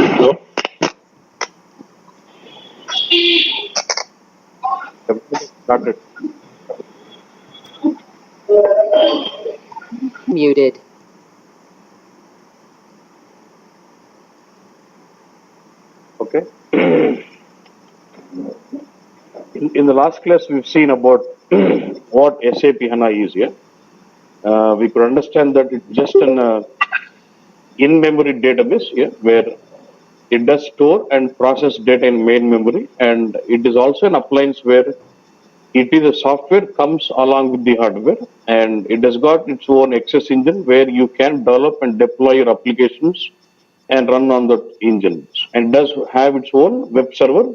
Hello? Everything started. Muted. Okay. In the last class, we've seen about what SAP HANA is here. We could understand that it's just an in-memory database here where it does store and process data in main memory, and it is also an appliance where it is a software comes along with the hardware, and it has got its own access engine where you can develop and deploy your applications and run on the engines, and does have its own web server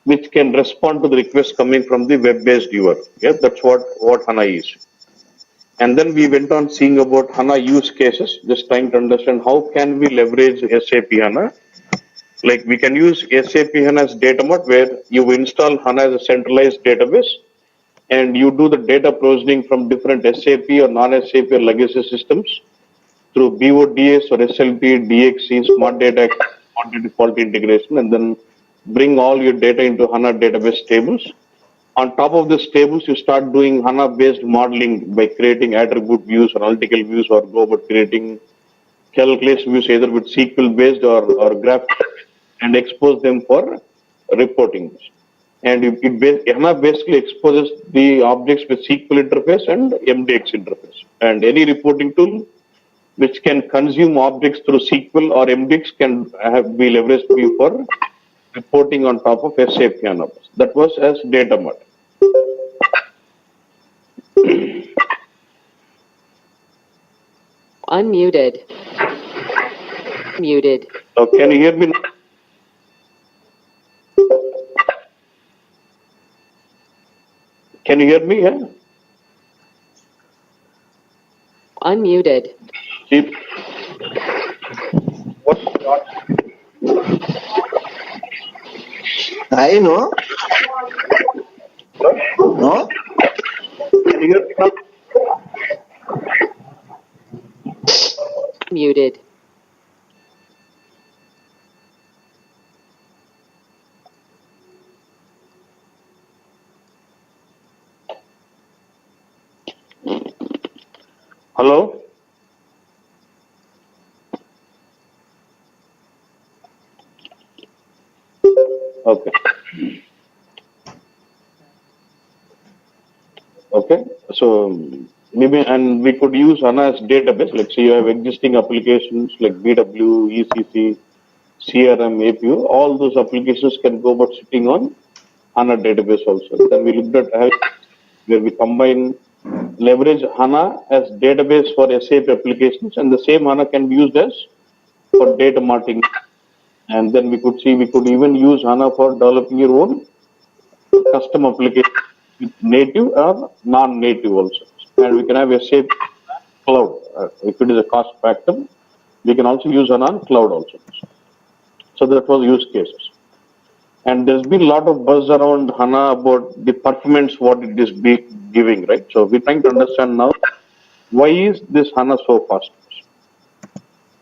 which can respond to the requests coming from the web-based viewer. Yeah, that's what HANA is. And then we went on seeing about HANA use cases, just trying to understand how can we leverage SAP HANA. Like we can use SAP HANA as data mart where you install HANA as a centralized database and you do the data provisioning from different SAP or non-SAP or legacy systems through BODS or SLP, DXC, Smart Data, Quantity Default Integration, and then bring all your data into HANA database tables. On top of these tables, you start doing HANA-based modeling by creating attribute views or analytical views, or go about creating calculation views either with SQL-based or graph, and expose them for reporting. And HANA basically exposes the objects with SQL interface and MDX interface. And any reporting tool which can consume objects through SQL or MDX can be leveraged for reporting on top of SAP HANA. That was as data mart. Unmuted. Muted. So can you hear me now? Can you hear me? Yeah? Unmuted. See, what? I know. No? Can you hear me now? Muted. Hello? Okay. Okay. So maybe, and we could use HANA as database. Like say you have existing applications like BW, ECC, CRM, APU. All those applications can go about sitting on HANA database also. Then we looked at where we combine leverage HANA as database for SAP applications, and the same HANA can be used as for data marting. And then we could see we could even use HANA for developing your own custom application with native or non-native also. And we can have SAP cloud. If it is a cost factor, we can also use HANA on cloud also. So that was use cases. And there's been a lot of buzz around HANA about the performance, what it is giving, right? So we're trying to understand now, why is this HANA so fast?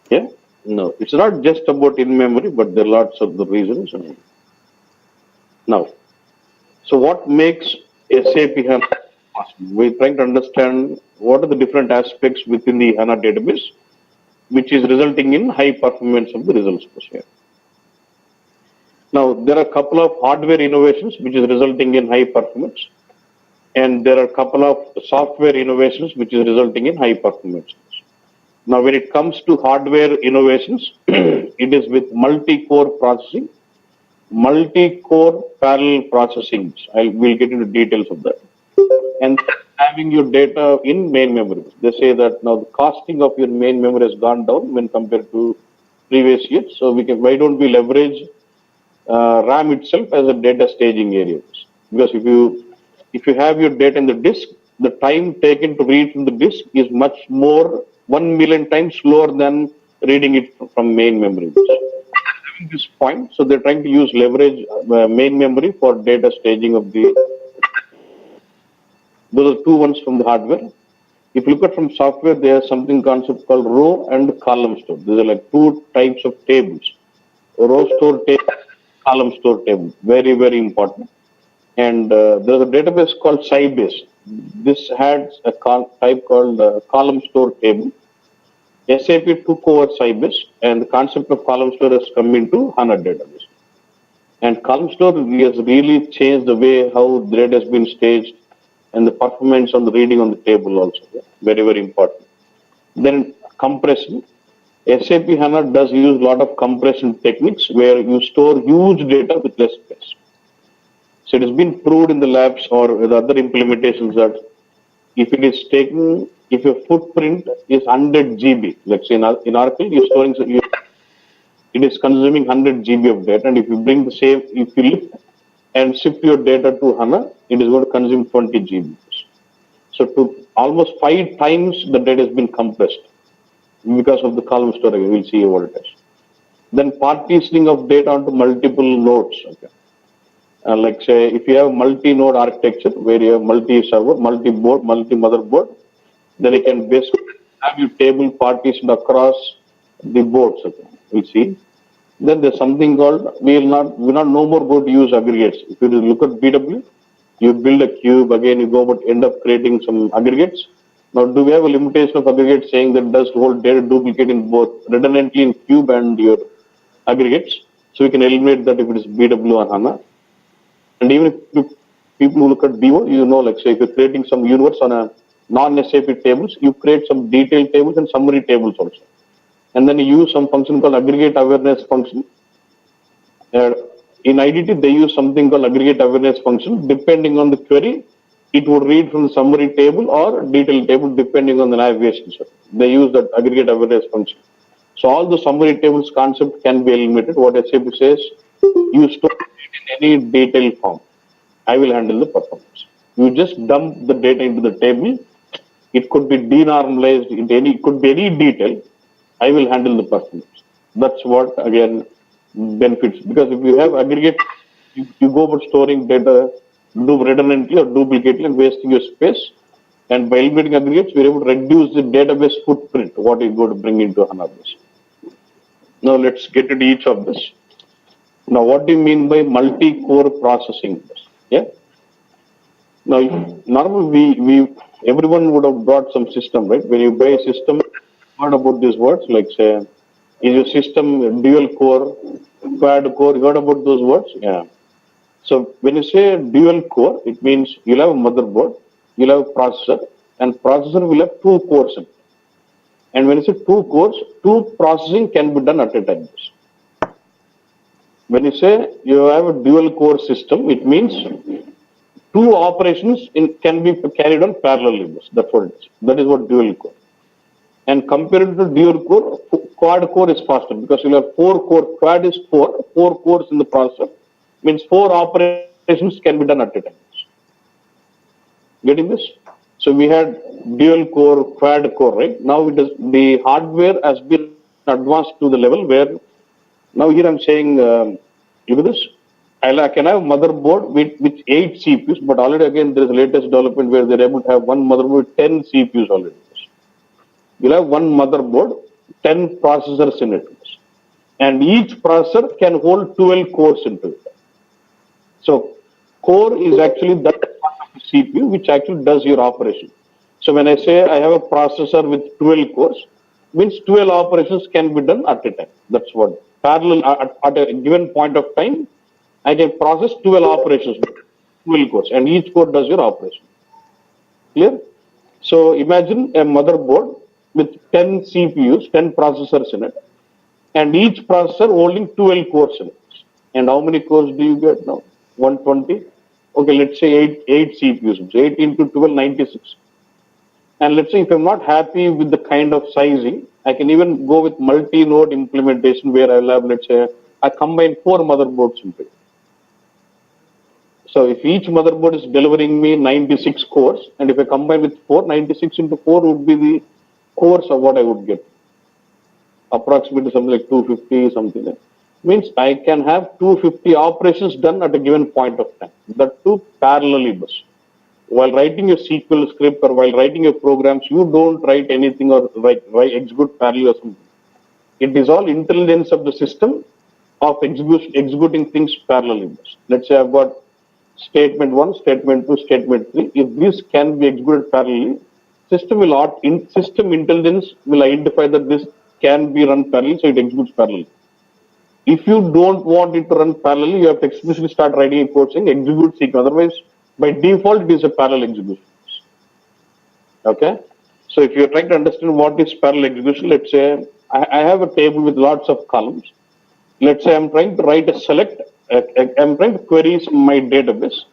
Yeah? No, it's not just about in-memory, but there are lots of the reasons. Now, so what makes SAP HANA fast? We're trying to understand what are the different aspects within the HANA database, which is resulting in high performance of the results process. Now, there are a couple of hardware innovations which is resulting in high performance, and there are a couple of software innovations which is resulting in high performance. Now, when it comes to hardware innovations, it is with multi-core processing, multi-core parallel processing. We'll get into details of that. And having your data in main memory. They say that now the costing of your main memory has gone down when compared to previous years. So why don't we leverage RAM itself as a data staging area? Because if you have your data in the disk, the time taken to read from the disk is much more 1 million times slower than reading it from main memory. Having this point, so they're trying to use leverage main memory for data staging of the. Those are two ones from the hardware. If you look at from software, there is something concept called row and column store. These are like two types of tables. Row store table, column store table. Very, very important. And there's a database called Sybase. This had a type called column store table. SAP took over Sybase, and the concept of column store has come into HANA database. And column store has really changed the way how the data has been staged and the performance on the reading on the table also. Very, very important. Then compression. SAP HANA does use a lot of compression techniques where you store huge data with less space. So it has been proved in the labs or with other implementations that if your footprint is 100 GB, let's say in Oracle, it is consuming 100 GB of data, and if you bring the same, if you lift and shift your data to HANA, it is going to consume 20 GB. So to almost 5 times the data has been compressed because of the column storage. We'll see what it is. Then partitioning of data onto multiple nodes. Okay. Like say, if you have multi-node architecture where you have multi-server, multi-board, multi-motherboard, then you can basically have your table partitioned across the boards. Okay. We'll see. Then there's something called we're not no more going to use aggregates. If you look at BW, you build a cube again. You go about end up creating some aggregates. Now, do we have a limitation of aggregates saying that does hold data duplicate in both redundantly in cube and your aggregates? So we can eliminate that if it is BW or HANA. And even if people who look at BO, like say if you're creating some universe on a non-SAP tables, you create some detailed tables and summary tables also. And then you use some function called aggregate awareness function. In IDT, they use something called aggregate awareness function. Depending on the query, it would read from the summary table or detailed table depending on the navigation. So they use that aggregate awareness function. So all the summary tables concept can be eliminated. What SAP says, you store it in any detailed form. I will handle the performance. You just dump the data into the table. It could be denormalized it could be any detail. I will handle the performance. That's what again benefits, because if you have aggregate, you go about storing data redundantly or duplicately and wasting your space. And by eliminating aggregates, we're able to reduce the database footprint, what is going to bring into HANA base. Now let's get into each of this. Now, what do you mean by multi-core processing? Yeah. Now, normally everyone would have got some system, right? When you buy a system, heard about these words like say, is your system dual core, quad core? You heard about those words? Yeah. So when you say dual core, it means you'll have a motherboard, you'll have a processor, and processor will have 2 cores. And when you say 2 cores, 2 processing can be done at a time. When you say you have a dual core system, it means 2 operations can be carried on parallelly. That's what it is. That is what dual core. And compared to dual core, quad core is faster because you'll have 4 core. Quad is 4 cores in the processor. Means 4 operations can be done at a time. Getting this? So we had dual core, quad core, right? Now the hardware has been advanced to the level where now here I'm saying, look at this. I can have a motherboard with 8 CPUs, but already again there is a latest development where they're able to have one motherboard with 10 CPUs already. You'll have one motherboard, 10 processors in it. And each processor can hold 12 cores into it. So core is actually that part of the CPU which actually does your operation. So when I say I have a processor with 12 cores, means 12 operations can be done at a time. That's what parallel at a given point of time. I can process 12 operations, 12 cores, and each core does your operation. Clear? So imagine a motherboard with 10 CPUs, 10 processors in it, and each processor holding 12 cores in it. And how many cores do you get now? 120? Okay, let's say 8 CPUs. So 8 into 12, 96. And let's say if I'm not happy with the kind of sizing, I can even go with multi-node implementation where I'll have, let's say, I combine 4 motherboards into it. So if each motherboard is delivering me 96 cores, and if I combine with 4, 96 into 4 would be the cores of what I would get. Approximately something like 250, something like that. Means I can have 250 operations done at a given point of time. That too parallelly bus. While writing your SQL script or while writing your programs, you don't write anything or write execute parallel or something. It is all intelligence of the system of executing things parallelly. Let's say I've got statement 1, statement 2, statement 3. If this can be executed parallelly, system intelligence will identify that this can be run parallelly, so it executes parallelly. If you don't want it to run parallelly, you have to explicitly start writing a code saying execute sequence. Otherwise, by default, it is a parallel execution. Okay? So if you're trying to understand what is parallel execution, let's say I have a table with lots of columns. Let's say I'm trying to write a select, I'm trying to query my database.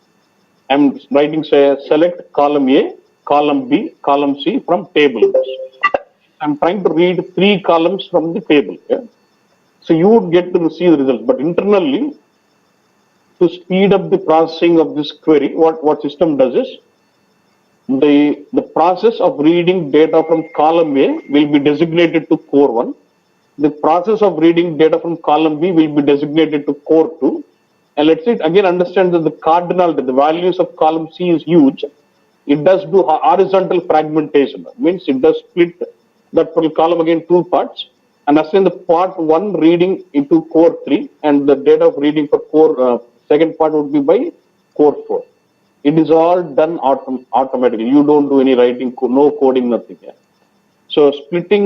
I'm writing, say, select column A, column B, column C from table. I'm trying to read 3 columns from the table. Yeah? So you would get to see the results. But internally, to speed up the processing of this query, what system does is the process of reading data from column A will be designated to core 1. The process of reading data from column B will be designated to core 2. And let's say again understand that the cardinality, the values of column C is huge. It does do horizontal fragmentation. Means it does split that column again 2 parts and assign the part 1 reading into core 3 and the data of reading for core second part would be by core 4. It is all done automatically. You don't do any writing, no coding, nothing. Yeah. So splitting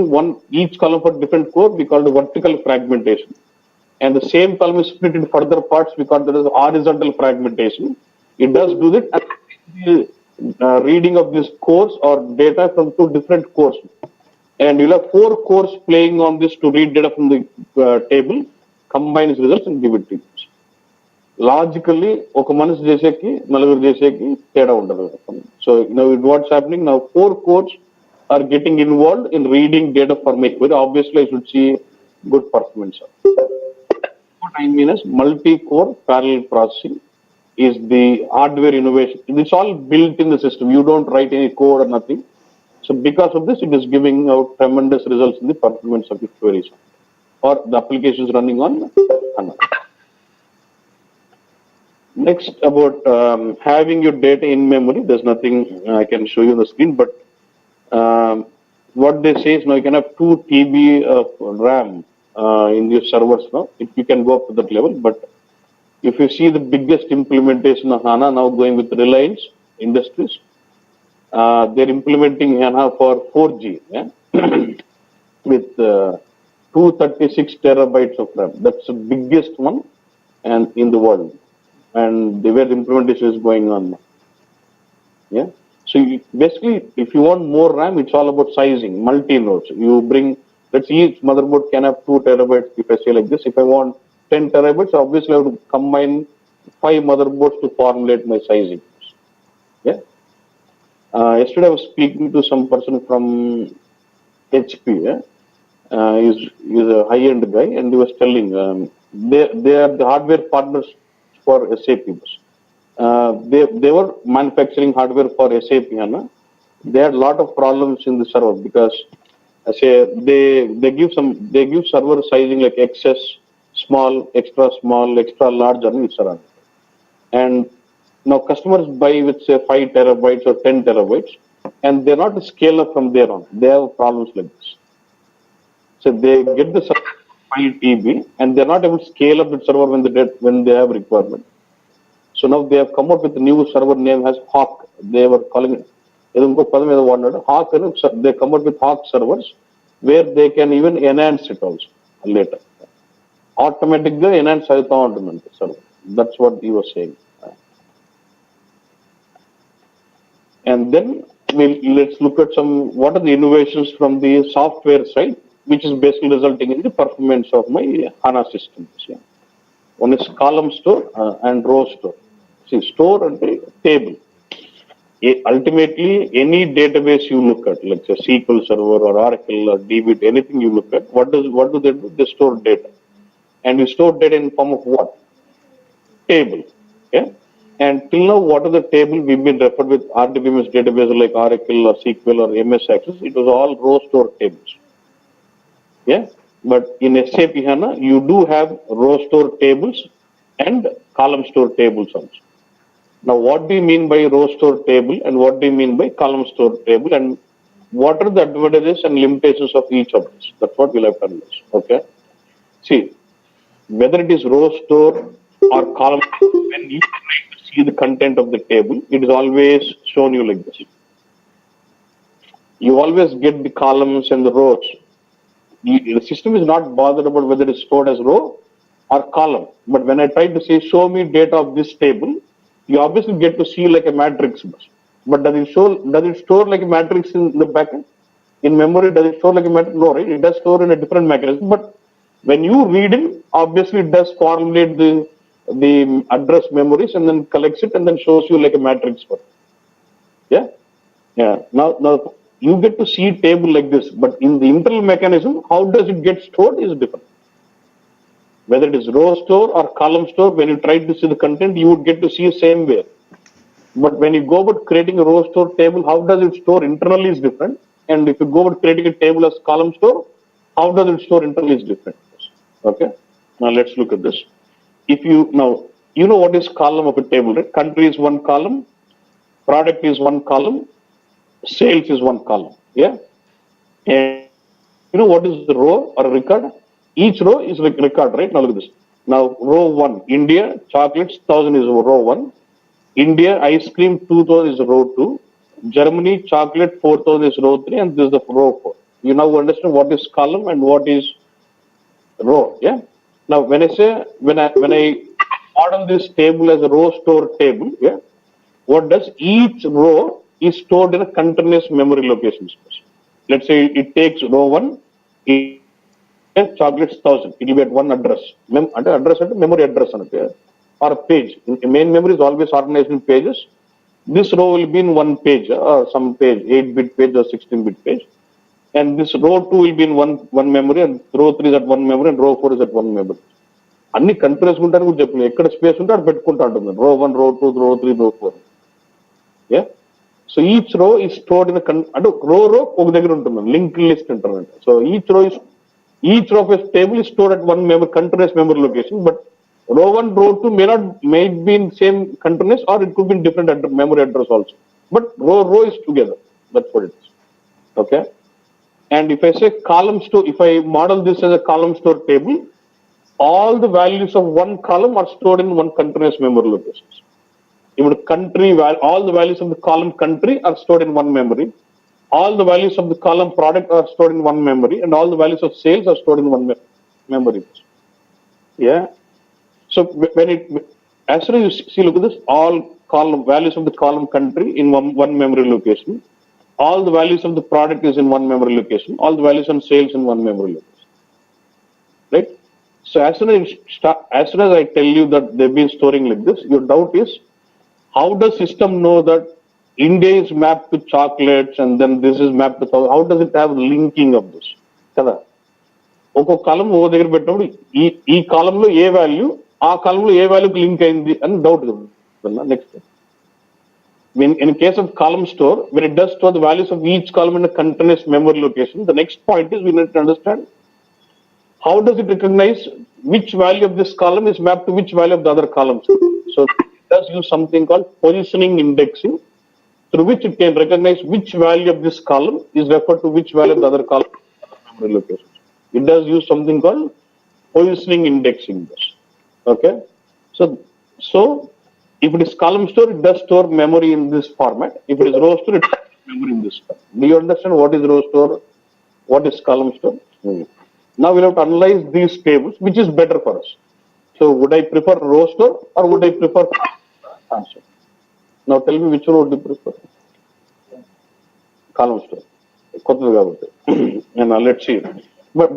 each column for different core, we call the vertical fragmentation. And the same column is split into further parts because there is horizontal fragmentation. It does do that. And the reading of this cores or data from 2 different cores. And you'll have 4 cores playing on this to read data from the table, combine its results and give it to you. Logically, ఒక మనిషి చేసేకి నలుగురు చేసేకి తేడా ఉండదు. So now what's happening now? 4 cores are getting involved in reading data for my query. Obviously, I should see good performance. What I mean is multi-core parallel processing is the hardware innovation. It's all built in the system. You don't write any code or nothing. So because of this, it is giving out tremendous results in the performance of the queries or the applications running on HANA. Next, about having your data in memory. There's nothing I can show you on the screen, but what they say is now you can have 2 TB of RAM in your servers now. If you can go up to that level, but if you see the biggest implementation of HANA now going with Reliance Industries, they're implementing HANA for 4G yeah? with 236 terabytes of RAM. That's the biggest one and in the world. And where the implementation is going on. Yeah. So basically, if you want more RAM, it's all about sizing, multi-nodes. You bring, let's see, each motherboard can have 2 terabytes. If I say like this, if I want 10 terabytes, obviously I have to combine 5 motherboards to formulate my sizing. Yeah. Yesterday I was speaking to some person from HP. Yeah. He's a high-end guy, and he was telling they are the hardware partners for SAP. They were manufacturing hardware for SAP HANA. They had a lot of problems in the server because say they give server sizing like XS, small, extra large, and now customers buy with say 5 terabytes or 10 terabytes, and they're not to scale up from there on. They have problems like this. So they get the server 5 TB, and they're not able to scale up the server when they have requirement. So now they have come up with a new server name as Hawk. They were calling it Hawk. They come up with Hawk servers where they can even enhance it also later. Automatically enhance server. That's what he was saying. And then let's look at what are the innovations from the software side, which is basically resulting in the performance of my HANA systems. Yeah. One is column store and row store. See, store and table. Ultimately, any database you look at, like say SQL Server or Oracle or DB, anything you look at, what do they do? They store data, and you store data in form of what? Table. Yeah. And till now, what are the table we've been referred with RDBMS database like Oracle or SQL or MS Access? It was all row store tables. Yeah. But in SAP HANA, you do have row store tables and column store tables also. Now, what do you mean by row store table and what do you mean by column store table, and what are the advantages and limitations of each of this? That's what we'll have to analyze. Okay. See, whether it is row store or column, when you try to see the content of the table, it is always shown you like this. You always get the columns and the rows. The system is not bothered about whether it's stored as row or column. But when I try to say, show me data of this table, you obviously get to see like a matrix. But does it store like a matrix in the backend? In memory, does it store like a matrix? No, right? It does store in a different mechanism. But when you read it, obviously it does formulate the address memories and then collects it and then shows you like a matrix for it. Yeah? Yeah. Now you get to see table like this, but in the internal mechanism, how does it get stored is different. Whether it is row store or column store, when you try to see the content, you would get to see the same way. But when you go about creating a row store table, how does it store internally is different. And if you go about creating a table as column store, how does it store internally is different. Okay. Now let's look at this. You know what is column of a table, right? Country is one column, product is one column, sales is one column. Yeah. And you know what is the row or a record? Each row is like record, right? Now look at this. Now row 1, India, chocolates, 1000 is row 1. India, ice cream, 2000 is row 2. Germany, chocolate, 4000 is row 3, and this is the row 4. You now understand what is column and what is row. Yeah. Now when I model this table as a row store table, yeah, what does each row is stored in a continuous memory location space. Let's say it takes row 1, chocolates 1000. It will be at one address. Address at memory address or a page. In main memory is always organized in pages. This row will be in one page or some page, 8-bit page or 16-bit page. And this row 2 will be in one memory, and row 3 is at one memory, and row 4 is at one memory. అన్ని countries ఉంటారని కూడా చెప్పలేదు, ఎక్కడ space ఉంటే అక్కడ పెట్టుకుంటా ఉంటుంది. row 1, row 2, row 3, row 4. Yeah. So each row is stored in a row ఒక దగ్గర ఉంటుంది, linked list అంటారు. So each row of a table is stored at one continuous memory location, but row 1, row 2 may be in same continuous, or it could be in different memory address also. But row is together. That's what it is. Okay. And if I say column store, if I model this as a column store table, all the values of one column are stored in one continuous memory location. Even all the values of the column country are stored in one memory. All the values of the column product are stored in one memory, and all the values of sales are stored in one memory. Yeah. So as soon as you see, look at this, all column values of the column country in one memory location. All the values of the product is in one memory location. All the values on sales in one memory location. Right. So as soon as I tell you that they've been storing like this, your doubt is, how does system know that India is mapped to chocolates and then this is mapped to, how does it have linking of this? Kada. ఒక్కొక్క కాలం ఓ దగ్గర పెట్టినప్పుడు ఈ కాలంలో ఏ value ఆ కాలంలో ఏ వాల్యూకి link అయింది అని doubt కదా. Next, in case of column store, when it does store the values of each column in a continuous memory location, the next point is we need to understand how does it recognize which value of this column is mapped to which value of the other columns. So it does use something called positioning indexing, through which it can recognize which value of this column is referred to which value of the other column memory location. It does use something called positioning indexing. Okay. So if it is column store, it does store memory in this format. If it is row store, it stores memory in this format. Do you understand what is row store? What is column store? Now we'll have to analyze these tables, which is better for us. So would I prefer row store or would I prefer column store? Now tell me which one would you prefer? Column store. కొత్తది కాబట్టి. And let's see. But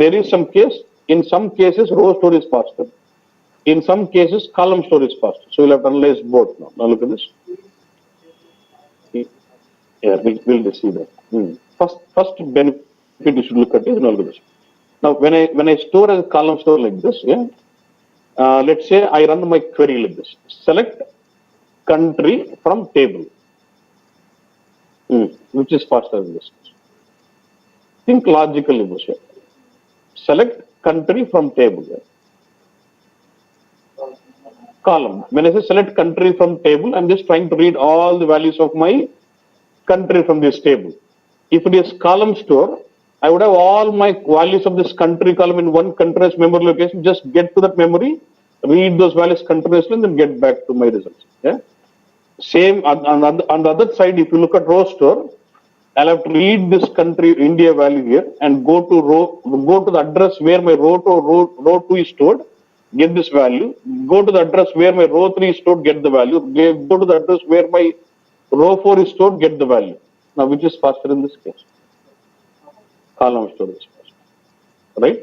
there is some case. In some cases, row store is faster. In some cases, column store is faster. So we'll have to analyze both now. Now look at this. Yeah, we'll see that. First benefit you should look at is now look at this. Now when I store as a column store like this, yeah. Let's say I run my query like this. Select country from table, which is faster than this. Think logically, Moshe. Select country from table. Yeah. Column. When I say select country from table, I'm just trying to read all the values of my country from this table. If it is column store, I would have all my values of this country column in one continuous memory location. Just get to that memory, read those values continuously, and then get back to my results. Yeah. Same on the other side, if you look at row store, I'll have to read this country India value here and go to the address where my row 2 is stored, get this value, go to the address where my row 3 is stored, get the value, go to the address where my row 4 is stored, get the value. Now which is faster in this case? Column store is faster. Right?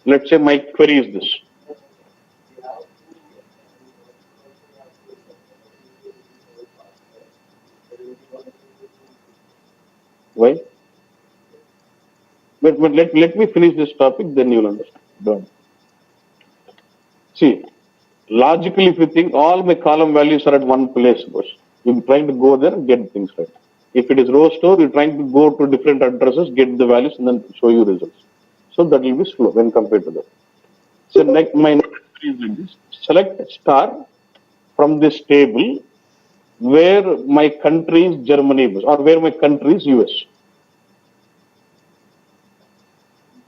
Let's say my query is this. Why? But let me finish this topic, then you'll understand. Done. See, logically, if you think all my column values are at one place, you're trying to go there and get things right. If it is row store, you're trying to go to different addresses, get the values, and then show you results. So that will be slow when compared to that. So my next is like this. Select star from this table where my country is Germany or where my country is US.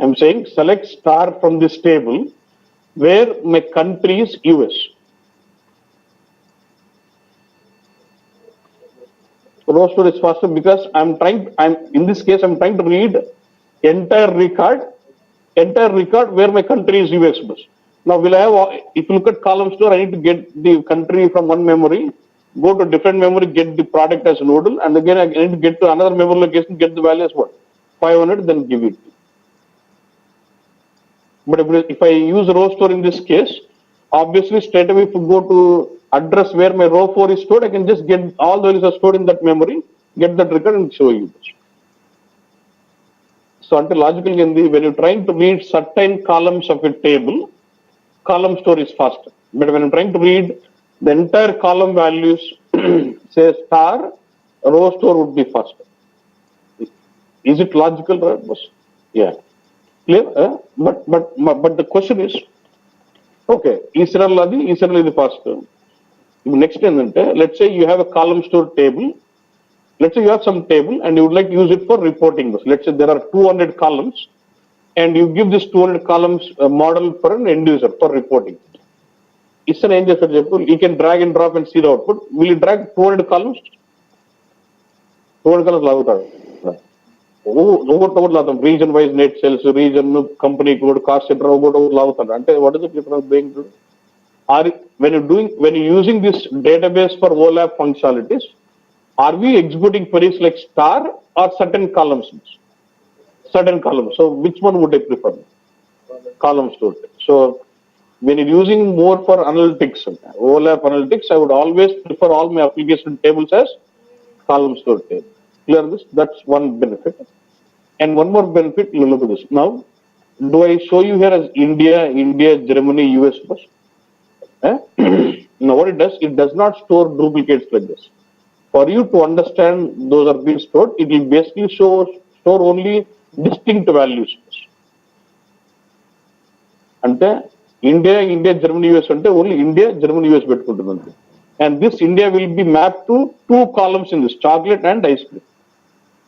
I'm saying select star from this table where my country is US. Row store is faster because in this case I'm trying to read entire record where my country is US. Now if you look at column store, I need to get the country from one memory, go to different memory, get the product as nodal, and again I need to get to another memory location, get the value as what? 500, then give it. But if I use row store in this case, obviously straight away if you go to address where my row 4 is stored, I can just get all the values are stored in that memory, get that record and show you this. So until logically when you're trying to read certain columns of a table, column store is faster. But when I'm trying to read the entire column values, say star, row store would be faster. Is it logical, right? Yeah. Clear? But the question is, okay, Israel is faster. Next, let's say you have a column store table. Let's say you have some table and you would like to use it for reporting. Let's say there are 200 columns and you give this 200 columns model for an end user for reporting. It's an angel, for example, you can drag and drop and see the output. Will you drag 200 columns? 200 columns region wise net sales, region, company code, cost center, what is it you're doing? When you're using this database for OLAP functionalities, are we executing queries like star or certain columns? Certain columns. So which one would I prefer? Column store. So when you're using more for analytics, OLAP analytics, I would always prefer all my application tables as column store table. Clear this? That's one benefit. And one more benefit, you look at this. Now, do I show you here as India, Germany, US first? Now what it does not store duplicates like this. For you to understand those are being stored, it will basically store only distinct values. Ante India, Germany, US ante only India, Germany, US పెట్టుకుంటుంది. And this India will be mapped to 2 columns in this, chocolate and ice cream.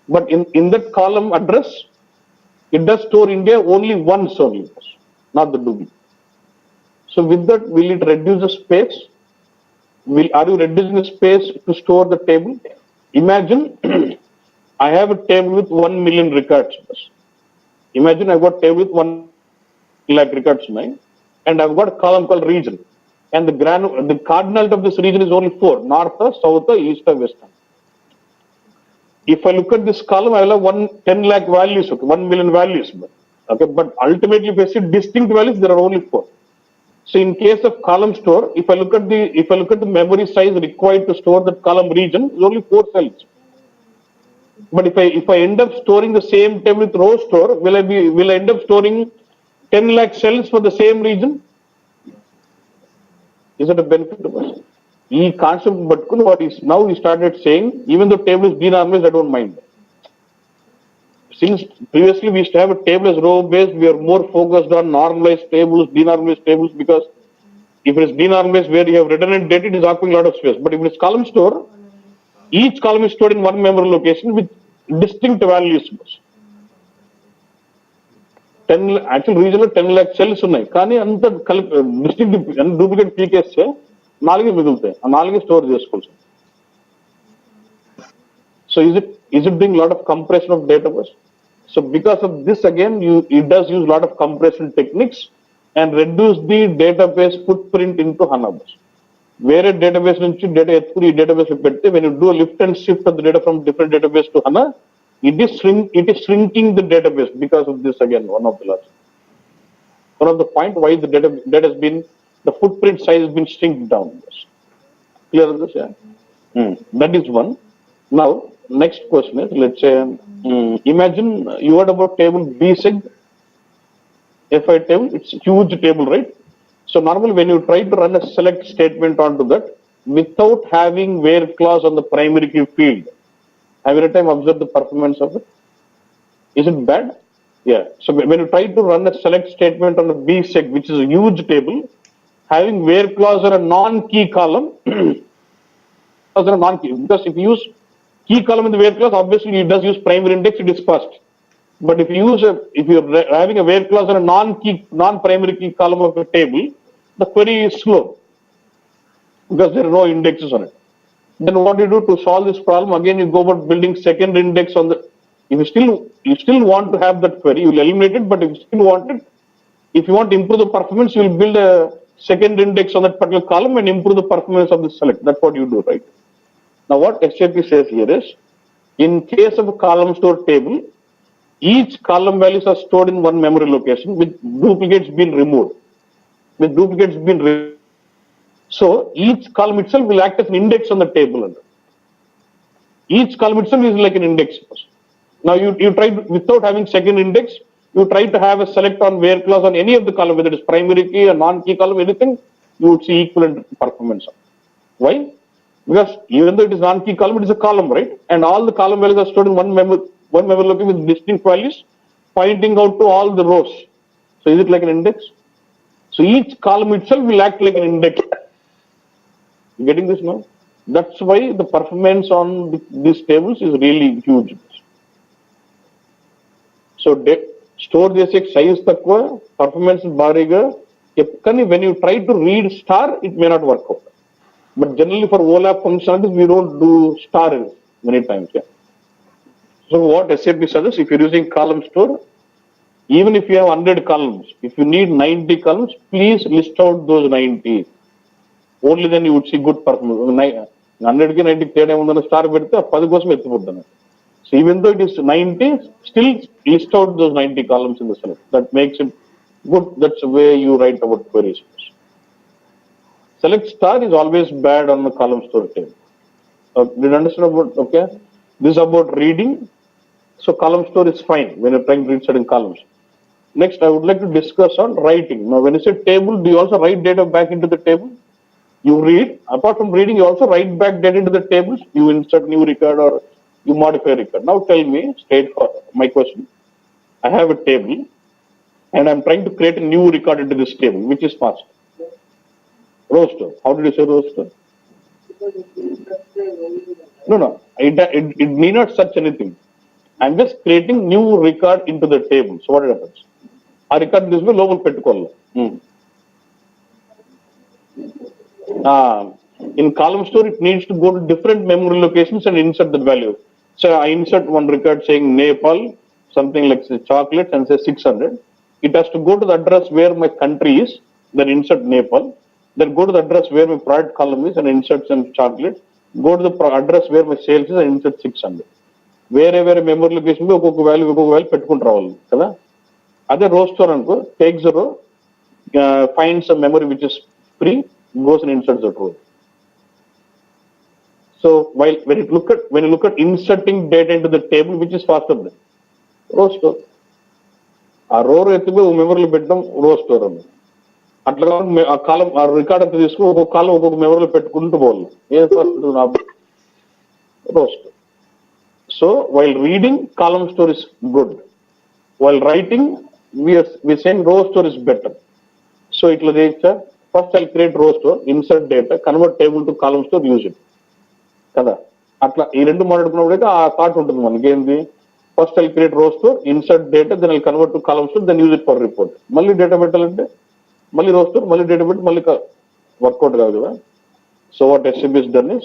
But in that column address, it does store India only once only, not the duplicate. So with that, will it reduce the space? Are you reducing the space to store the table? Imagine I have a table with 1 million records. Imagine I've got a table with 1 lakh records. and I've got a column called region. And the cardinality of this region is only 4: north, south, east, west. If I look at this column, I will have 10 lakh values, okay, 1 million values. Okay, but ultimately, if I see distinct values, there are only 4. So in case of column store, if I look at the memory size required to store that column region, is only 4 cells. But if I end up storing the same table with row store, will I end up storing 10 lakh cells for the same region? Is it a benefit to us? E concept, but what is now we started saying, even though table is denormalized, I don't mind. Since previously we used to have a table as row based, we are more focused on normalized tables, denormalized tables, because if it is denormalized where you have redundant data, it is occupying a lot of space. But if it is column store, each column is stored in one memory location with distinct values. 10 actual region 10 lakh cells ఉన్నాయి కానీ అంత distinct duplicate పీకేస్తే 4 మిగులుతాయి ఆ 4 store చేసుకోవచ్చు so is it doing a lot of compression of database? So because of this again it does use a lot of compression techniques and reduce the database footprint into HANA bus. వేరే database నుంచి data ఎత్తుకుని ఈ database పెడితే when you do a lift and shift of the data from different database to HANA, it is shrinking the database because of this again, one of the point why the data has been, the footprint size has been shrink down. Clear on this? Yeah. That is one. Now, next question is, let's say, imagine you heard about table BSEG, FI table, it's a huge table, right? So normally when you try to run a select statement onto that, without having where clause on the primary key field, have you any time observed the performance of it? Is it bad? Yeah. So when you try to run a select statement on a BSEG, which is a huge table, having where clause or a non-key column, as a non-key, because if you use key column in the where clause, obviously it does use primary index, it is fast. But if you're having a where clause or a non-primary key column of a table, the query is slow because there are no indexes on it. Then what do you do to solve this problem? Again, you go about building second index on the. If you still want to have that query, you will eliminate it. But if you still want it, if you want to improve the performance, you will build a second index on that particular column and improve the performance of the select. That's what you do, right? Now, what SAP says here is, in case of a column store table, each column values are stored in one memory location with duplicates being removed. So each column itself will act as an index on the table. Each column itself is like an index. Now you try to, without having second index, you try to have a select on where clause on any of the column, whether it is primary key or non-key column, anything, you would see equivalent performance. Why? Because even though it is non-key column, it is a column, right? And all the column values are stored in one memory location with distinct values pointing out to all the rows. So is it like an index? So each column itself will act like an index. You getting this now? That's why the performance on these tables is really huge. So store చేసే size తక్కువ, performance భారీగా. కానీ when you try to read star, it may not work out. But generally for OLAP functionalities, we don't do star many times. Yeah. So what SAP suggests, if you're using column store, even if you have 100 columns, if you need 90 columns, please list out those 90. Only then you would see good performance. 100 కి 90 తేడా ఏముందన్న star పెడితే 10 కోసం ఎత్తిపోద్దాను. So even though it is 90, still list out those 90 columns in the select. That makes it good. That's the way you write about queries. Select star is always bad on the column store table. Did you understand about, okay? This is about reading. So column store is fine when you're trying to read certain columns. Next, I would like to discuss on writing. Now, when you say table, do you also write data back into the table? You read, apart from reading, you also write back data into the tables. You insert new record or you modify record. Now tell me, straight for my question. I have a table and I'm trying to create a new record into this table, which is fast. Roster. How did you say roster? No. It need not search anything. I'm just creating new record into the table. So what happens? A record this way local pettukolla. In column store, it needs to go to different memory locations and insert the value. So I insert one record saying Nepal, something like say chocolates, and say 600. It has to go to the address where my country is, then insert Nepal, then go to the address where my product column is and insert some chocolate, go to the address where my sales is and insert 600. వేరే వేరే memory location ఒక్కొక్క value పెట్టుకుంటూ రావాలి కదా. అదే రో store అనుకో, takes రో, finds memory which is free, goes and inserts that row. So when you look at inserting data into the table, which is faster than row store. ఆ రో ఎత్తుకుపోయి మెమరీలో పెట్టడం రో స్టోర్ అని. అట్లా ఆ కాలం ఆ రికార్డ్ అంతా తీసుకుని ఒక్కొక్క కాలం ఒక్కొక్క మెమరీలో పెట్టుకుంటూ పోవాలి. ఏం first row store. So while reading, column store is good. While writing, we saying row store is better. So it will say, first I'll create row store, insert data, convert table to column store, use it. కదా అట్లా ఈ రెండు మాట్లాడుకున్నప్పుడైతే ఆ thought ఉంటుంది మనకి ఏంటి, first I create row store, insert data, then I convert to column store, then use it for report. మళ్ళీ data పెట్టాలంటే మళ్ళీ రో స్టోర్, మళ్ళీ డేటా పెట్టి మళ్ళీ వర్కౌట్ కాదు కదా. So what SAP is done is,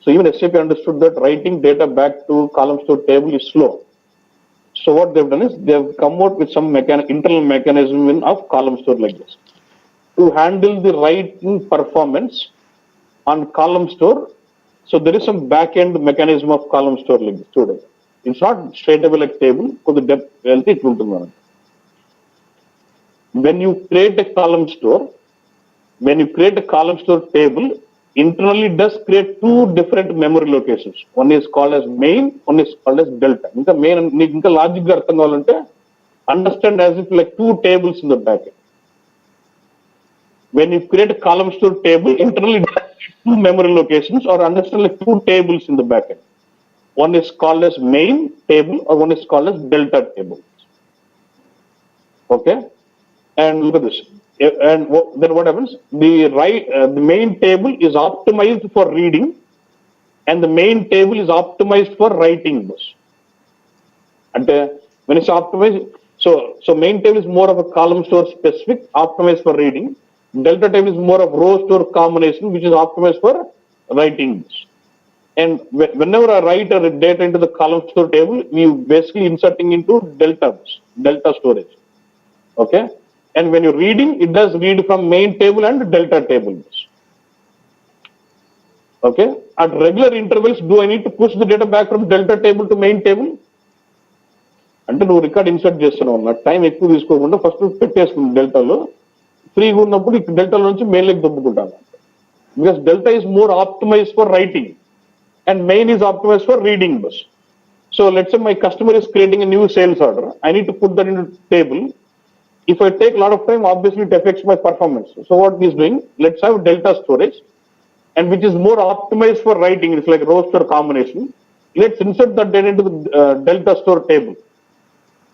so even SAP understood that writing data back to column store table is slow. So what they've done is they've come out with some internal mechanism of column store like this to handle the writing performance on column store. So there is some back-end mechanism of column store like this today. It's not straight away like table, because the depth wealth it will. When you create a column store table, internally it does create two different memory locations. One is called as main, one is called as delta. Inka main inka logic ga artham kavalante understand as if like two tables in the backend. When you create a column store table, internally it does create two memory locations, or understand like two tables in the backend. One is called as main table, or one is called as delta table. Okay, and look at this. And then what happens? The main table is optimized for reading, and the main table is optimized for writing. And when it's optimized, so main table is more of a column store specific, optimized for reading. Delta table is more of row store combination, which is optimized for writing. And whenever I write a data into the column store table, we basically inserting into delta storage. Okay. And when you're reading, it does read from main table and delta table. Okay. At regular intervals, do I need to push the data back from delta table to main table? అంటే నువ్వు record insert చేస్తున్నావు అన్న, time ఎక్కువ తీసుకోకుండా first పెట్టేసుకుని డెల్టాలో, ఫ్రీగా ఉన్నప్పుడు ఇక్కడ డెల్టాలో నుంచి మెయిన్లోకి దొబ్బుకుంటాను. Because delta is more optimize for writing and main is optimized for reading bus. So let's say my customer is creating a new sales order. I need to put that into table. If I take a lot of time, obviously it affects my performance. So what he's doing, let's have delta storage, and which is more optimized for writing. It's like row store combination. Let's insert that data into the delta store table.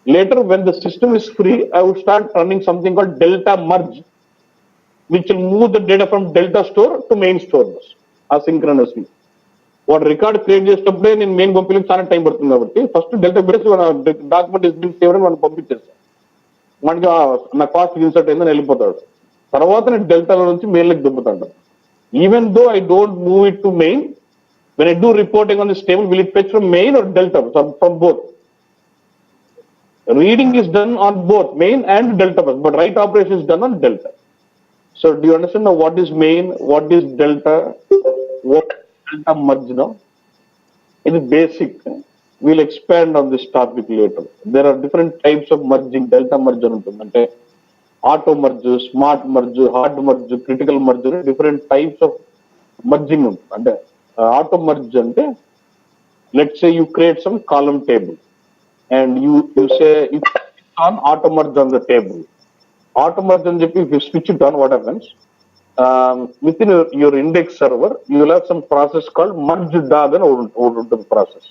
Later, when the system is free, I would start running something called delta merge, which will move the data from delta store to main store bus asynchronously. వాడు record create చేసేటప్పుడే నేను main పంపించడానికి చాలా time పడుతుంది కాబట్టి first delta పెట్టేసి document is been saved అని మనం పంపించేస్తాం. మనకి నా కాస్ట్ ఇన్సర్ట్ అయిందని వెళ్ళిపోతాడు. తర్వాత నేను డెల్టాలో నుంచి మెయిన్లోకి దుబ్బుతాడు. Even though I don't move it to main, when I do reporting on this table, will it fetch from main or delta, from both. Reading is done on both main and delta bus, but write operation is done on delta. So do you understand now what is main, what is delta, what delta merge now? It is basic. We'll expand on this topic later. There are different types of merging. Delta merge ante auto merge, smart merge, hard merge, critical merge, different types of merging ante auto merge ante, let's say you create some column table and you say you switch on auto merge on the table. Auto merge and if you switch it on, what happens? Within your index server, you will have some process called merge dog and over the process.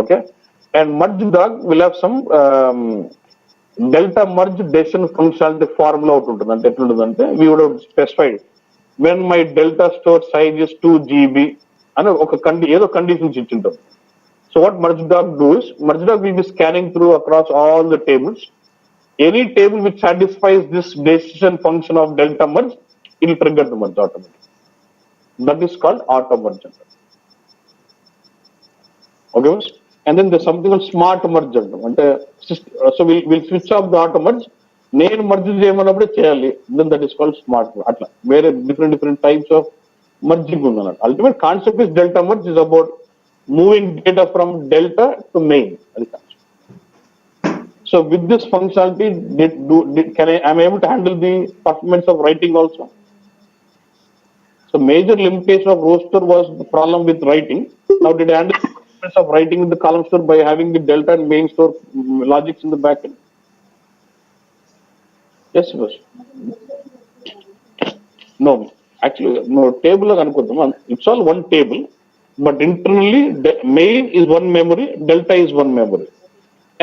Okay, and merge dog will have some delta merge decision functionality formula out ఉంటుంది. ఎట్లుంటుందంటే we would have specified when my delta store size is 2 GB అని ఒక ఏదో conditions ఇచ్చింటాం. So what merge dog do is, merge dog will be scanning through across all the tables. Any table which satisfies this decision function of delta merge, it will trigger the merge automatically. That is called auto merge. Okay, and then there's something called smart merge. So we'll switch off the auto merge నేను merge చేయమన్నప్పుడే చేయాలి, then that is called smart. అట్లా వేరే different types of merging ఉందన్నమాట. Ultimate concept is delta merge is about moving data from delta to main. అది concept. So with this functionality, am I able to handle the performance of writing also? So major limitation of row store was the problem with writing. Now did I handle the performance of writing in the column store by having the delta and main store logics in the backend? Yes, boss. No, actually, no table. It's all one table, but internally, main is one memory, delta is one memory.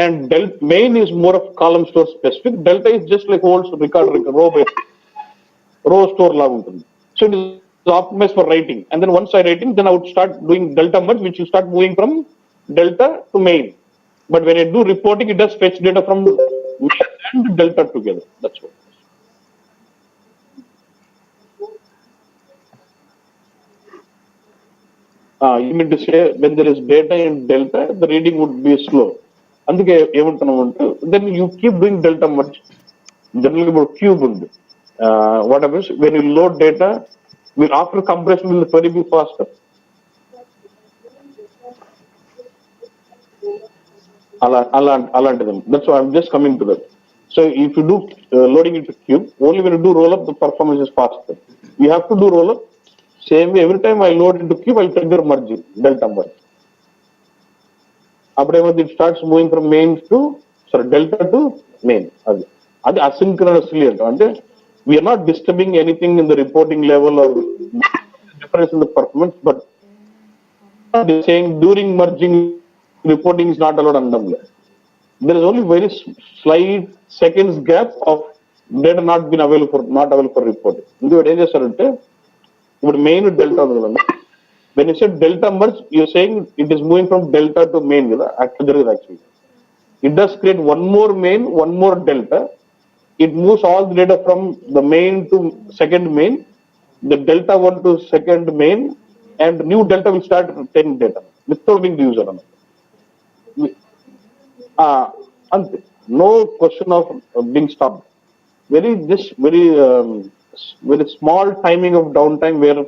And main is more of column store specific. Delta is just like whole row store lag ఉంటుంది. So it is optimized for writing. And then once I writing, then I would start doing delta merge, which will start moving from delta to main. But when I do reporting, it does fetch data from main and delta together. That's what. You mean to say when there is data in delta, the reading would be slow. అందుకే ఏమంటున్నామంటే then you keep doing delta merge. Generally about cube ఉంది. What happens when you load data, after compression will the query be faster? అలాంటిది. That's why I'm just coming to that. So if you do loading into cube, only when you do roll up, the performance is faster. You have to do roll up. Same way, every time I load into cube, I'll trigger merging, delta merge. It starts moving from main to delta to main. That's asynchronously. We are not disturbing anything in the reporting level or difference in the performance, but saying during merging reporting is not allowed on them. There is only very slight seconds gap of data not available for reporting. Main delta. When you said delta merge, you're saying it is moving from delta to main. Actually, it does create one more main, one more delta. It moves all the data from the main to second main, the delta one to second main, and new delta will start taking data without being the user. No question of being stopped. Very small timing of downtime where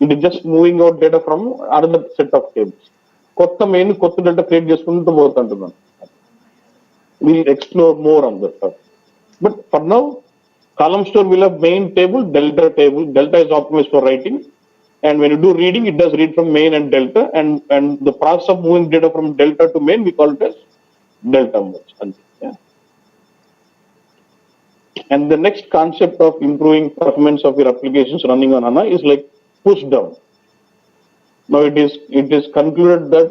it is just moving out data from another set of tables. కొత్త main కొత్త data create చేసుకుంటూ పోతుంటున్నాను. We'll explore more on that. But for now, column store will have main table, delta table. Delta is optimized for writing. And when you do reading, it does read from main and delta. And the process of moving data from delta to main, we call it as delta merge. Yeah. And the next concept of improving performance of your applications running on HANA is like push down. Now it is concluded that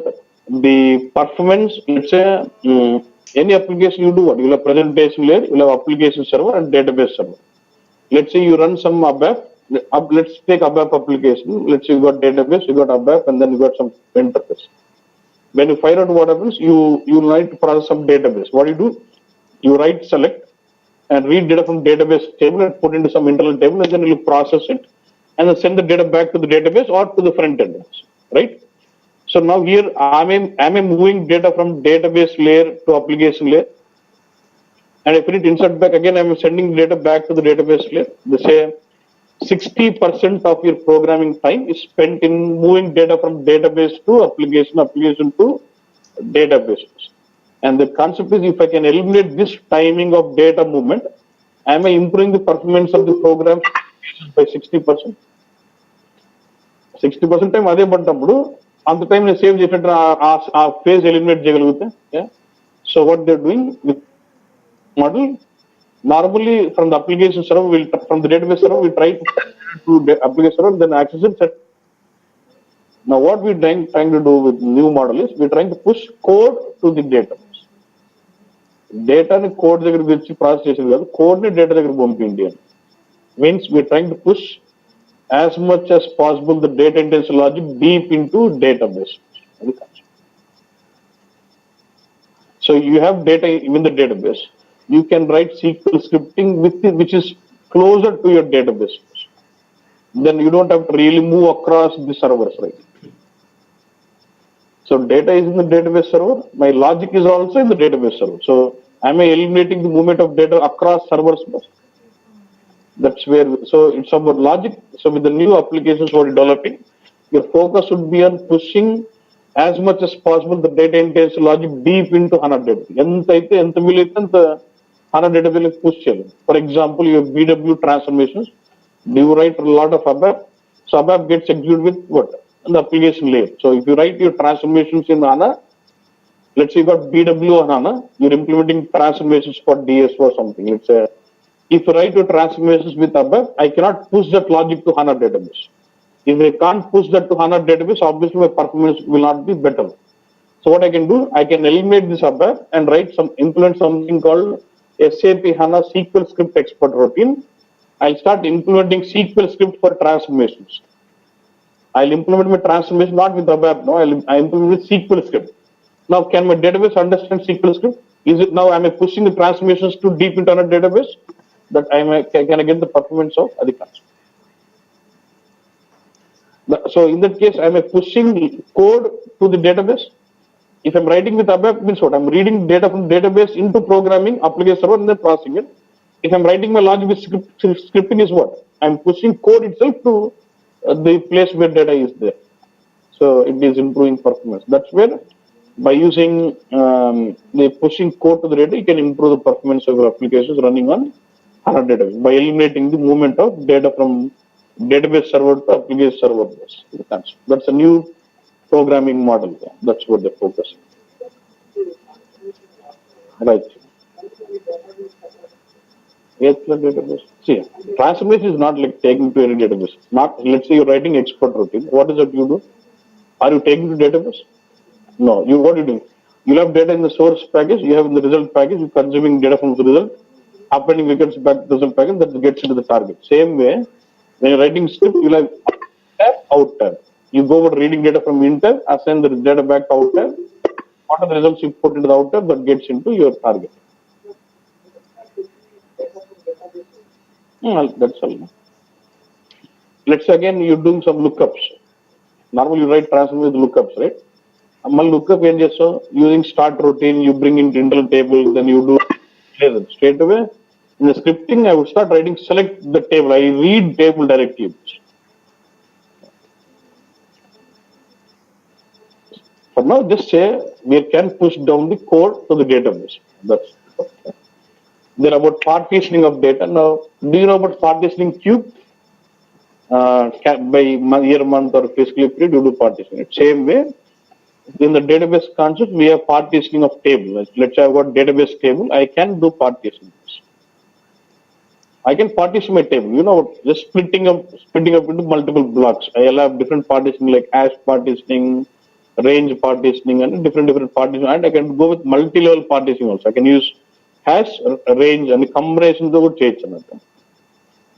the performance, let's say, any application you do, you will have presentation layer, you will have application server and database server. Let's say you run some ABAP. Let's take ABAP application. Let's say you got database, you got ABAP, and then you got some interface. When you fire out what happens, you need to process some database. What do? You write select and read data from database table and put into some internal table, and then you process it and then send the data back to the database or to the front end, right? So now here am I moving data from database layer to application layer, and if it insert back again, I am sending data back to the database layer. They say 60% of your programming time is spent in moving data from database to application to database. And the concept is, if I can eliminate this timing of data movement, am I improving the performance of the program by 60%? 60% time అదే పడ్డప్పుడు అంత time నేను save చేసినట్టు ఆ phase eliminate చేయగలిగితే. So what they doing with model, normally from the application server, from the database server, we try to the application server, then access it. Now what we're trying to do with new model is we're trying to push code to the database. Data ni code దగ్గర వచ్చి process చేసేది కాదు, code ని data దగ్గర పంపిండి అని. Means we're trying to push as much as possible the data intensive logic deep into database. So you have data in the database. You can write SQL scripting which is closer to your database. Then you don't have to really move across the servers, right? So data is in the database server. My logic is also in the database server. So Am I eliminating the movement of data across servers? That's where, so it's about logic. So with the new applications we're developing, your focus would be on pushing as much as possible the data intensive logic deep into HANA data. ఎంత వీలైతే అంత HANA database push చేయాలి. For example, your BW transformations, do you write a lot of ABAP? So ABAP gets executed with what? The application layer. So if you write your transformations in HANA, let's say you got BW on HANA, you're implementing transformations for DS or something. Let's say if I write your transformations with ABAP, I cannot push that logic to HANA database. If I can't push that to HANA database, obviously my performance will not be better. So what I can do, I can eliminate this ABAP and implement something called SAP HANA SQL script export routine. I'll start implementing SQL script for transformations. I'll implement my transformation not with ABAP, no, I implement with SQL script. Now, can my database understand SQL script? Is it now, am I pushing the transformations too deep into a database? That can I get the performance of Adhikans? So in that case, am I pushing code to the database? If I'm writing with ABAP, means what? I'm reading data from database into programming, application server, and then processing it. If I'm writing my logic with scripting is what? I'm pushing code itself to the place where data is there. So it is improving performance. That's where by using the pushing code to the data, you can improve the performance of your applications running on HANA database by eliminating the movement of data from database server to application server base. That's a new programming model. That's what they focus on. Right. Database. See, transformation is not like taking to any database. Not, let's say you're writing export routine. What is that you do? Are you taking to database? No. What are you doing? You have data in the source package, you have in the result package, you're consuming data from the result, appending records back to the result package that gets into the target. Same way, when you're writing script, you'll have tab, out tab. You go over reading data from in tab, assign the data back to out tab. What are the results you put into the out tab that gets into your target? That's all. Let's say again, you're doing some lookups. Normally, you write transform with lookups, right? Lookup using start routine, you bring in internal table, then you do straight away. In the scripting, I would start writing select the table. I read table directly. For now, just say we can push down the code to the database. That's okay. Then about partitioning of data. Now, do you know about partitioning cube? By year, month, or fiscal period, you do partitioning. Same way, in the database concept, we have partitioning of table. Let's say I've got database table. I can do partitioning. I can partition my table. Just splitting up into multiple blocks. I'll have different partitioning like hash partitioning, range partitioning, and different partitioning. And I can go with multi-level partitioning also. I can use hash, range, and the combination of the change.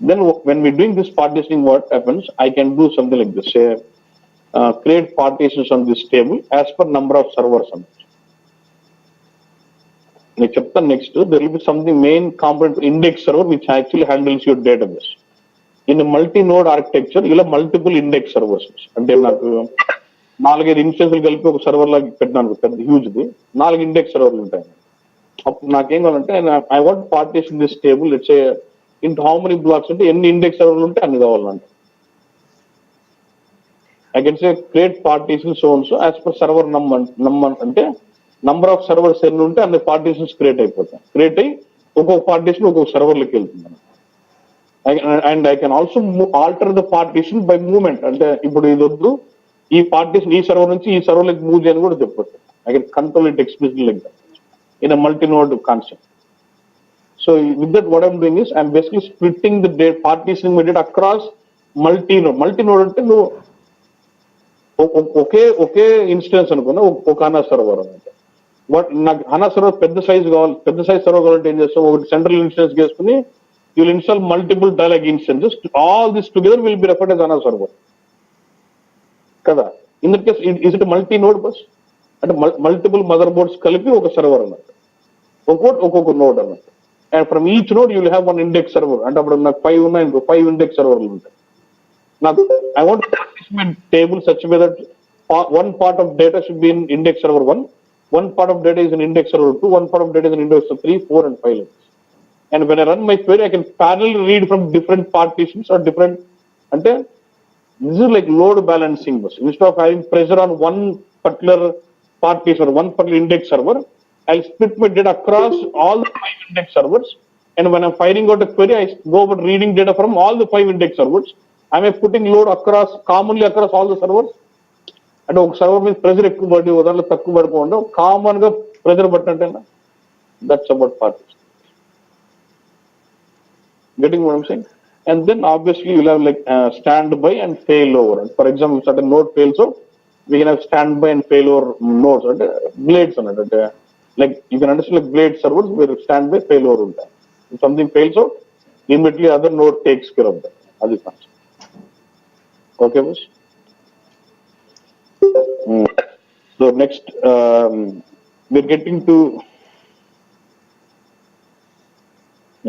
Then when we're doing this partitioning, what happens? I can do something like this. Say, create partitions on this table as per number of servers on it. Next, there will be something main component index server which actually handles your database. In a multi-node architecture, you'll have multiple index servers. And then 4-5 ఇన్స్టెన్స్లు కలిపి ఒక server లాగా పెట్టినాను పెద్ద హ్యూజ్ది 4 index సర్వర్లు ఉంటాయి. అప్పుడు నాకేం కావాలంటే I want partition this table it's into how many blocks అంటే ఎన్ని ఇండెక్స్ సర్వర్లు ఉంటే అన్ని కావాలంట. I can say create partitions so and so as per server number అంటే నంబర్ ఆఫ్ సర్వర్స్ ఎన్ని ఉంటే అన్ని పార్టీషన్స్ క్రియేట్ అయిపోతాయి. క్రియేట్ అయ్యి ఒక్కొక్క పార్టీషన్ ఒక్కొక్క సర్వర్లోకి వెళ్తుంది. And I can also alter the partition by movement. అంటే ఇప్పుడు ఇది వద్దు, ఈ పార్టీషన్ ఈ సర్వర్ నుంచి ఈ సర్వర్లోకి మూవ్ చేయని కూడా చెప్పొచ్చు. I can control it explicitly like that in a multi node concept. So with that what I'm doing is I'm basically splitting the partitioning method across multi node. Multi node అంటే నువ్వు ఒకే instance అనుకున్నా ఒక HANA server అనమాట. నాకు HANA server పెద్ద size కావాలి, పెద్ద size server కావాలంటే ఏం చేస్తాం, ఒకటి సెంట్రల్ ఇన్స్టెన్స్ చేసుకుని you will install multiple dialog instances. All this together will be referred as HANA server కదా. In that case is it multi node bus అంటే మల్టిపుల్ మదర్ బోర్డ్స్ కలిపి ఒక సర్వర్ అన్నట్టు, ఒక్కొక్క నోడ్ అన్నట్టు. And from each node you will have 1 index server. అంటే అప్పుడు నాకు 5 ఉన్నాయి, 5 ఇండెక్స్ సర్వర్లు ఉంటాయి. Now, I want to partition my table such a way that one part of data should be in index server 1, One part of data is an index server 2, one part of data is an index server 3, 4, and 5. And when I run my query, I can parallelly read from different partitions or different. This is like load balancing. Instead of having pressure on one particular partition or one particular index server, I'll split my data across all the 5 index servers. And when I'm firing out a query, I go about reading data from all the 5 index servers. Am I putting load commonly across all the servers? అంటే ఒక server మీద pressure ఎక్కువ పడి ఉదాహరణ తక్కువ పడిపోకుండా common గా pressure పట్టినట్టేనా that's about parties getting what I'm saying and then obviously you'll have like standby and failover. And for example, if certain node fails out, we can have standby and failover nodes and blades on it. Like you can understand like blade servers where standby failover ఉంటాయి. If something fails out, immediately other node takes care of that. That's the concept. Okay, boss. So next, we're getting to.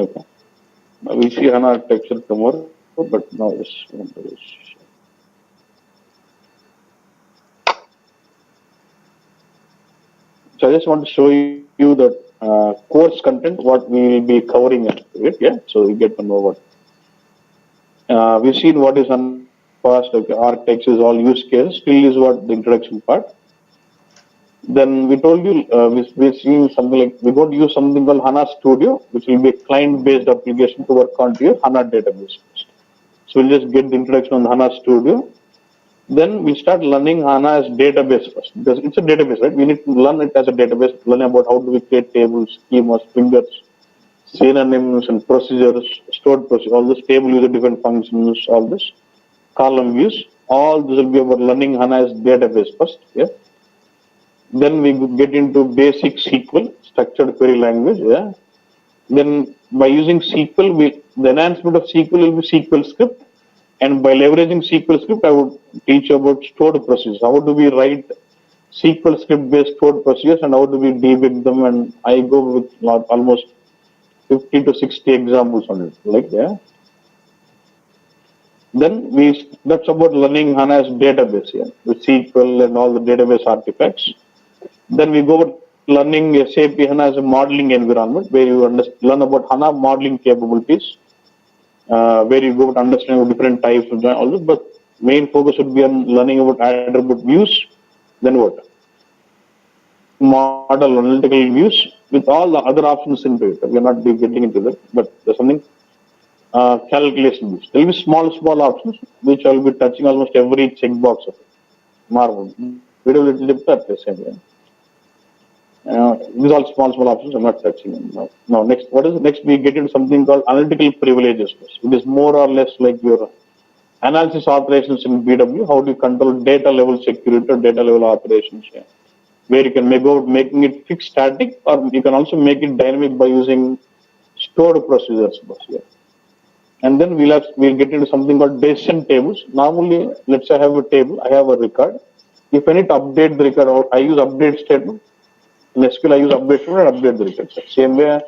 Okay. We see HANA architecture tomorrow, but now this. So I just want to show you the course content, what we will be covering it. Yeah. So you get to know what. We've seen what is HANA past, like architecture is all use case. Still is what the introduction part. Then we told you we're seeing something like we're going to use something called HANA Studio, which will be a client-based application to work on your HANA database. So we'll just get the introduction on the HANA Studio. Then we start learning HANA as database first, because it's a database, right? We need to learn it as a database, learn about how do we create tables, schemas, fingers, synonyms, and procedures, stored procedures, all this table user different functions, all this column views. All this will be about learning HANA as database first. Yeah. Then we get into basic SQL, structured query language. Yeah. Then by using SQL, the enhancement of SQL will be SQL script. And by leveraging SQL script, I would teach about stored procedures. How do we write SQL script based stored procedures and how do we debug them? And I go with almost 50 to 60 examples on it. Like, yeah. Then that's about learning HANA as database, yeah, with SQL and all the database artifacts. Then we go learning SAP HANA as a modeling environment, where you learn about HANA modeling capabilities, where you go to understanding different types of all this. But main focus would be on learning about attribute views. Then what? Model analytical views with all the other options into it. We are not getting into that, but there's something. Calculation views. There will be small options which I will be touching almost every checkbox of it. Marvel. We do little dip at the same way. These are all small options. I'm not touching them now. Now, next, what is next? We get into something called analytical privileges. It is more or less like your analysis operations in BW. How do you control data level security or data level operations? Yeah. Where you can go making it fixed static, or you can also make it dynamic by using stored procedures. Yeah. And then we'll get into something called decision tables. Normally, let's say I have a table, I have a record. If I need to update the record, I use update statement. In SQL, I use update statement and update the record. Same way,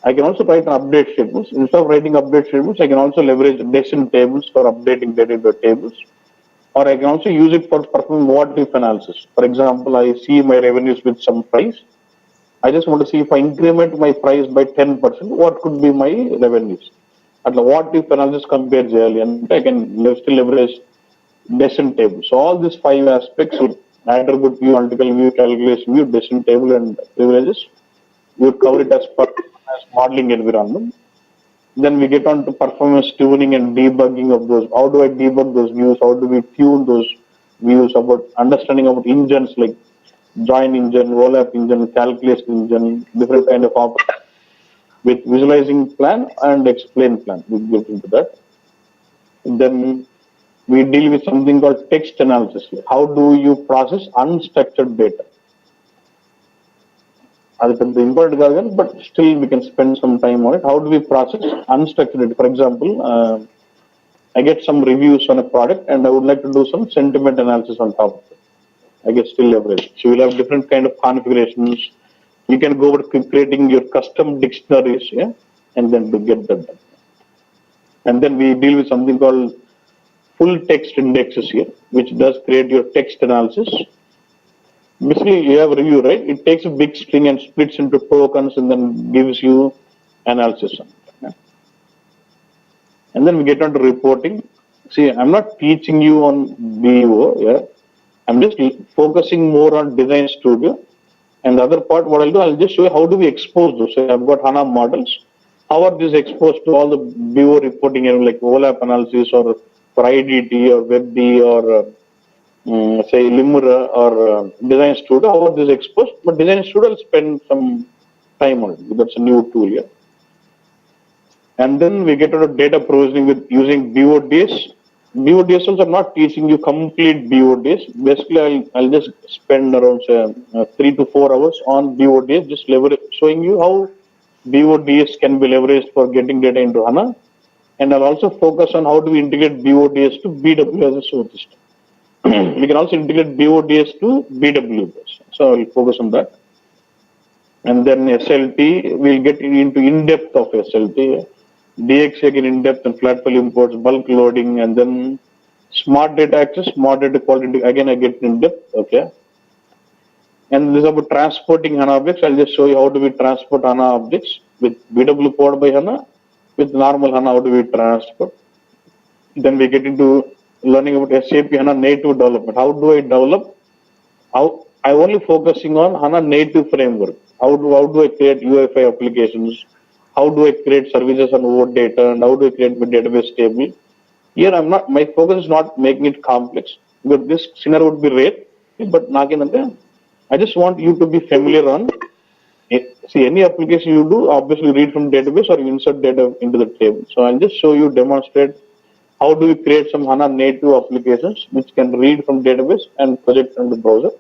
I can also write an update statements. Instead of writing update statements, I can also leverage decision tables for updating data into tables. Or I can also use it for performing what-if analysis. For example, I see my revenues with some price. I just want to see if I increment my price by 10%, what could be my revenues? అట్లా what if analysis compare చేయాలి అంటే I can still leverage decision table. So all these 5 aspects with attribute view, analytical view, calculation view, decision table, and privileges, we cover it as modeling environment. Then we get on to performance tuning and debugging of those. How do I debug those views? How do we tune those views? About understanding about engines like join engine, roll-up engine, calculation engine, different kind of operations. With visualizing plan and explain plan, we get into that. Then we deal with something called text analysis. How do you process unstructured data? That's important, but still we can spend some time on it. How do we process unstructured data? For example, I get some reviews on a product and I would like to do some sentiment analysis on top of it. I get still leverage. So you'll have different kind of configurations. You can go over creating your custom dictionaries, yeah, and then to get that done. And then we deal with something called full text indexes here, which does create your text analysis. Basically, you have review, right? It takes a big string and splits into tokens and then gives you analysis on it. Yeah. And then we get on to reporting. See, I'm not teaching you on BO, yeah. I'm just focusing more on Design Studio. And the other part, what I'll do, I'll just show you how do we expose those. So I've got HANA models. How are these exposed to all the BO reporting, like OLAP analysis or for IDT or WebD or say Limura or Design Studio? How are these exposed? But Design Studio will spend some time on it. That's a new tool here. And then we get into data provisioning with using BODs. BODs are not teaching you complete BODs. Basically, I'll just spend around say, 3 to 4 hours on BODs, just showing you how BODs can be leveraged for getting data into HANA. And I'll also focus on how do we integrate BODs to BW as a source system. We can also integrate BODs to BW. So I'll focus on that. And then SLT, we'll get into in-depth of SLT. DX again in-depth and flat file imports, bulk loading, and then smart data access, smart data quality, again I get in-depth, okay. And this is about transporting HANA objects. I'll just show you how do we transport HANA objects with BW powered by HANA, with normal HANA, how do we transport. Then we get into learning about SAP HANA native development. How do I develop? I'm only focusing on HANA native framework. How do I create UI5 applications? How do I create services on OData? And how do I create my database table? Here I'm not. My focus is not making it complex. But this scenario would be rare. But I just want you to be familiar on. See, any application you do, obviously read from database or you insert data into the table. So I'll just show you, demonstrate how do we create some HANA native applications which can read from database and project on the browser.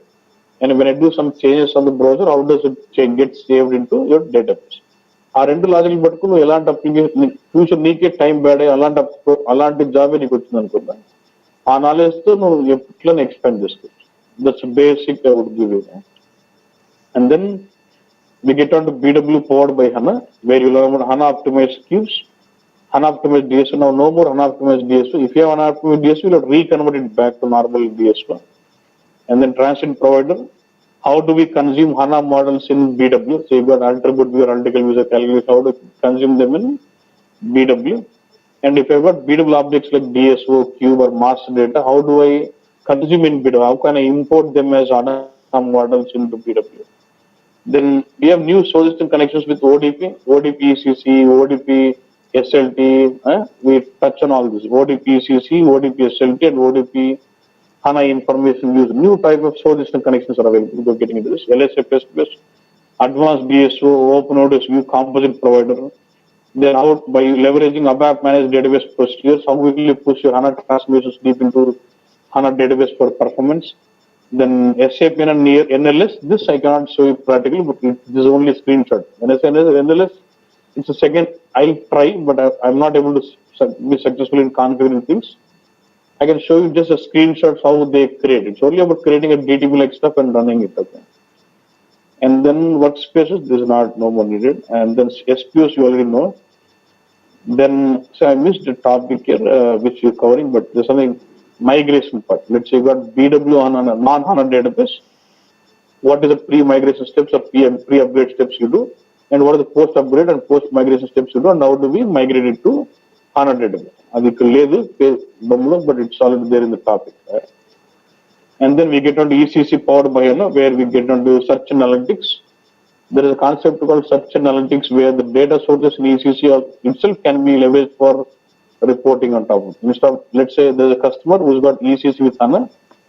And when I do some changes on the browser, how does it get saved into your database? ఆ రెండు logical పట్టుకుని నువ్వు ఎలాంటి application future నీకే time bad అయ్యి అలాంటి జాబే నీకు వచ్చింది అనుకున్నా ఆ నాలెడ్జ్తో నువ్వు ఎట్లా ఎక్స్పాండ్ చేసుకోవచ్చు. That's basic I would give you. And then we get on to BW powered by HANA, where you learn about HANA optimized queues, HANA optimized DSO. Now, no more HANA optimized DSO. If you have HANA optimized DSO, you'll reconvert it back to normal DSO. And then transit provider. How do we consume HANA models in BW? So you've got attribute view, analytical view, calculation. How do we consume them in BW? And if I've got BW objects like DSO, cube, or master data, how do I consume in BW? How can I import them as HANA models into BW? Then we have new source system connections with ODP, ODP ECC, ODP SLT. We touch on all this. ODP ECC, ODP SLT, and ODP HANA information use. New type of source system connections are available. We're getting into this. LSFS, advanced DSO, OpenODS view, composite provider. Then out by leveraging ABAP managed database procedures, how we will push your HANA transformations deep into HANA database for performance. Then SAP and near NLS, this I cannot show you practically, but this is only a screenshot. When I say NLS, it's a second, I'll try, but I'm not able to be successful in configuring things. I can show you just a screenshot how they create. It's only about creating a DTP-like stuff and running it. Okay. And then workspaces, this is not no more needed. And then SQS you already know. Then, so I missed the topic here, which you're covering, but there's something migration part. Let's say you got BW on a non-HANA database. What is the pre-migration steps or pre-upgrade steps you do? And what are the post-upgrade and post-migration steps you do? And how do we migrate it to HANA database? అది ఇక్కడ లేదు but it's already there in the topic. Right? And then we get on to ECC powered by HANA, where we get on to search and analytics. There is a concept called search and analytics where the data sources in ECC itself can be leveraged for reporting on top of it. Instead of, let's say there's a customer who's got ECC with HANA,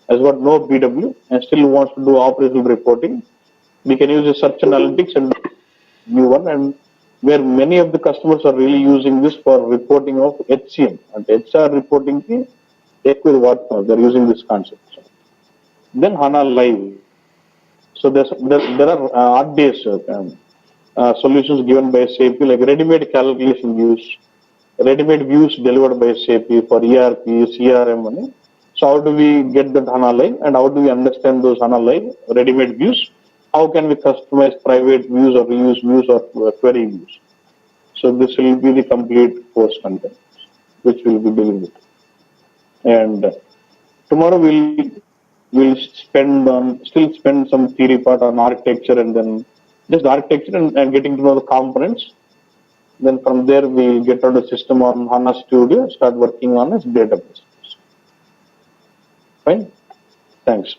has got no BW and still wants to do operational reporting. We can use the search analytics and new one, and where many of the customers are really using this for reporting of HCM and HR reporting. They're using this concept. Then HANA Live. So there are RDS solutions given by SAP, like ready-made calculation views, ready-made views delivered by SAP for ERP, CRM. So how do we get that HANA Live, and how do we understand those HANA Live ready-made views? How can we customize private views or reuse views or query views? So this will be the complete course content, which we'll be dealing with. And tomorrow we'll we'll still spend some theory part on architecture and then just architecture and getting to know the components. Then from there we'll get out a system on HANA Studio, start working on its database. Fine. Thanks.